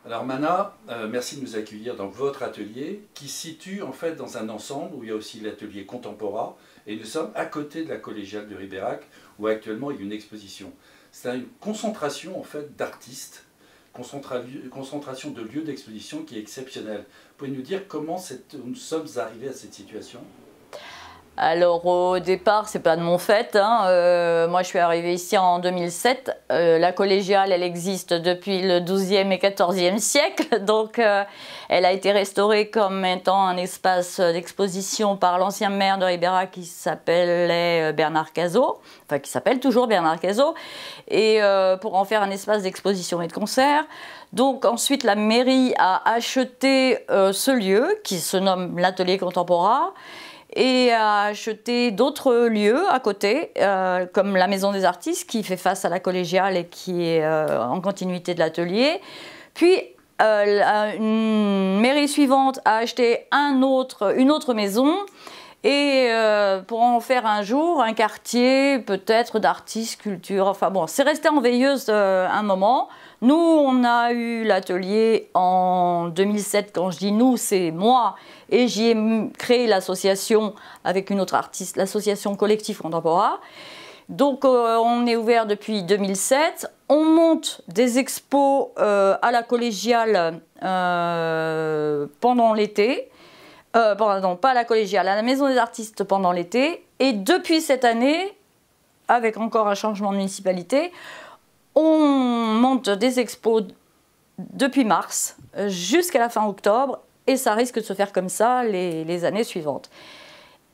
Alors Mana, merci de nous accueillir dans votre atelier qui se situe en fait dans un ensemble où il y a aussi l'atelier Contemporain et nous sommes à côté de la collégiale de Ribérac où actuellement il y a une exposition. C'est une concentration en fait d'artistes, concentration de lieux d'exposition qui est exceptionnelle. Vous pouvez nous dire comment nous sommes arrivés à cette situation ? Alors au départ, c'est pas de mon fait, hein. Moi je suis arrivée ici en 2007. La collégiale, elle existe depuis le XIIe et XIVe siècle, donc elle a été restaurée comme étant un espace d'exposition par l'ancien maire de Ribérac qui s'appelait Bernard Cazot, enfin qui s'appelle toujours Bernard Cazot, et pour en faire un espace d'exposition et de concert. Donc ensuite la mairie a acheté ce lieu qui se nomme l'Atelier Contemporain, et a acheté d'autres lieux à côté, comme la Maison des Artistes, qui fait face à la collégiale et qui est en continuité de l'atelier. Puis, une mairie suivante a acheté une autre maison, et pour en faire un jour un quartier peut-être d'artistes, culture, enfin bon, c'est resté en veilleuse un moment. Nous, on a eu l'atelier en 2007, quand je dis nous, c'est moi, et j'y ai créé l'association avec une autre artiste, l'association Collectif Contemporain. Donc on est ouvert depuis 2007, on monte des expos à la collégiale pendant l'été, pardon, pas à la collégiale, à la Maison des Artistes pendant l'été, et depuis cette année, avec encore un changement de municipalité, on monte des expos depuis mars jusqu'à la fin octobre et ça risque de se faire comme ça les années suivantes.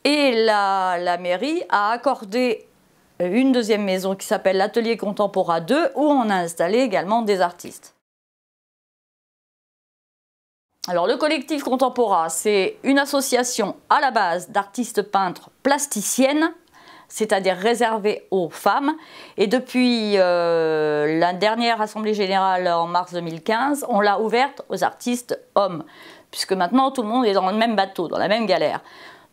Et la mairie a accordé une deuxième maison qui s'appelle l'Atelier Contemporain 2 où on a installé également des artistes. Alors le collectif Contemporain, c'est une association à la base d'artistes peintres plasticiennes, c'est-à-dire réservée aux femmes. Et depuis la dernière Assemblée Générale en mars 2015, on l'a ouverte aux artistes hommes, puisque maintenant tout le monde est dans le même bateau, dans la même galère.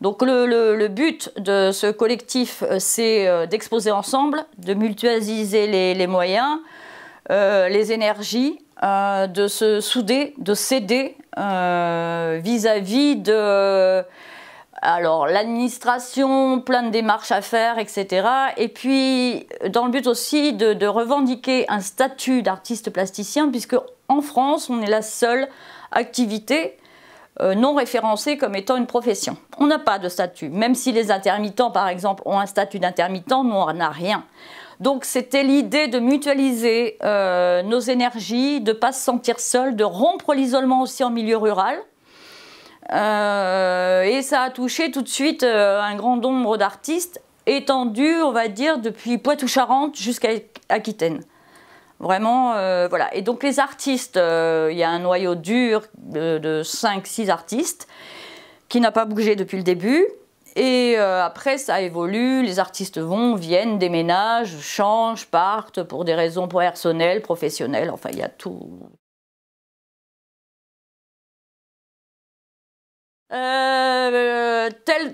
Donc le but de ce collectif, c'est d'exposer ensemble, de mutualiser les moyens, les énergies, de se souder, de s'aider vis-à-vis de... Alors, l'administration, plein de démarches à faire, etc. Et puis, dans le but aussi de revendiquer un statut d'artiste plasticien, puisque en France, on est la seule activité non référencée comme étant une profession. On n'a pas de statut. Même si les intermittents, par exemple, ont un statut d'intermittent, nous, on n'a rien. Donc, c'était l'idée de mutualiser nos énergies, de ne pas se sentir seul, de rompre l'isolement aussi en milieu rural. Et ça a touché tout de suite un grand nombre d'artistes, étendus, on va dire, depuis Poitou-Charentes jusqu'à Aquitaine. Vraiment, voilà. Et donc les artistes, il y a un noyau dur de 5-6 artistes qui n'a pas bougé depuis le début. Et après, ça évolue, les artistes vont, viennent, déménagent, changent, partent pour des raisons personnelles, professionnelles, enfin, il y a tout.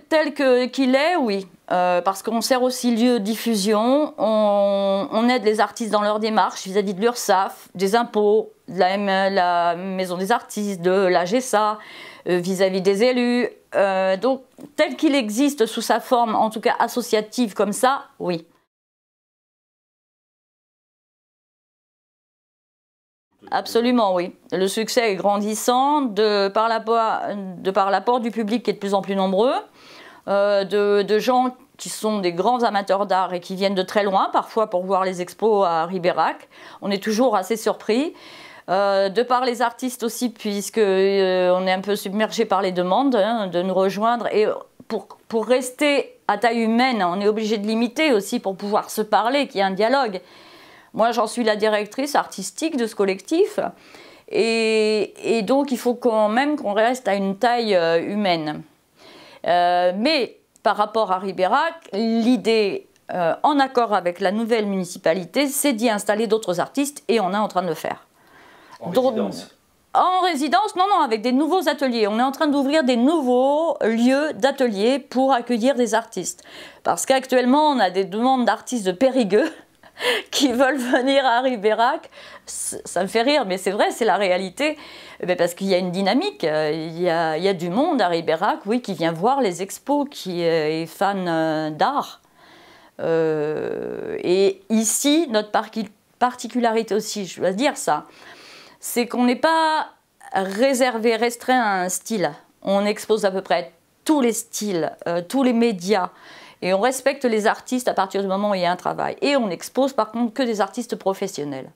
Tel qu'il est, oui. Parce qu'on sert aussi lieu de diffusion, on aide les artistes dans leur démarche vis-à-vis de l'URSSAF, des impôts, de la Maison des Artistes, de la GESA, vis-à-vis des élus. Donc, tel qu'il existe sous sa forme, en tout cas associative comme ça, oui. Absolument, oui. Le succès est grandissant de par l'apport du public qui est de plus en plus nombreux, de gens qui sont des grands amateurs d'art et qui viennent de très loin, parfois pour voir les expos à Ribérac. On est toujours assez surpris. De par les artistes aussi, puisque on est un peu submergé par les demandes de nous rejoindre. Et pour rester à taille humaine, on est obligé de limiter aussi pour pouvoir se parler, qu'il y ait un dialogue. Moi, j'en suis la directrice artistique de ce collectif. Et donc, il faut quand même qu'on reste à une taille humaine. Mais par rapport à Ribérac, l'idée, en accord avec la nouvelle municipalité, c'est d'y installer d'autres artistes et on est en train de le faire. En résidence ? En résidence, non, avec des nouveaux ateliers. On est en train d'ouvrir des nouveaux lieux d'ateliers pour accueillir des artistes. Parce qu'actuellement, on a des demandes d'artistes de Périgueux qui veulent venir à Ribérac. Ça me fait rire, mais c'est vrai, c'est la réalité. Parce qu'il y a une dynamique, il y a du monde à Ribérac, oui, qui vient voir les expos, qui est fan d'art. Et ici, notre particularité aussi, je dois dire ça, c'est qu'on n'est pas réservé, restreint à un style. On expose à peu près tous les styles, tous les médias. Et on respecte les artistes à partir du moment où il y a un travail. Et on expose par contre que des artistes professionnels.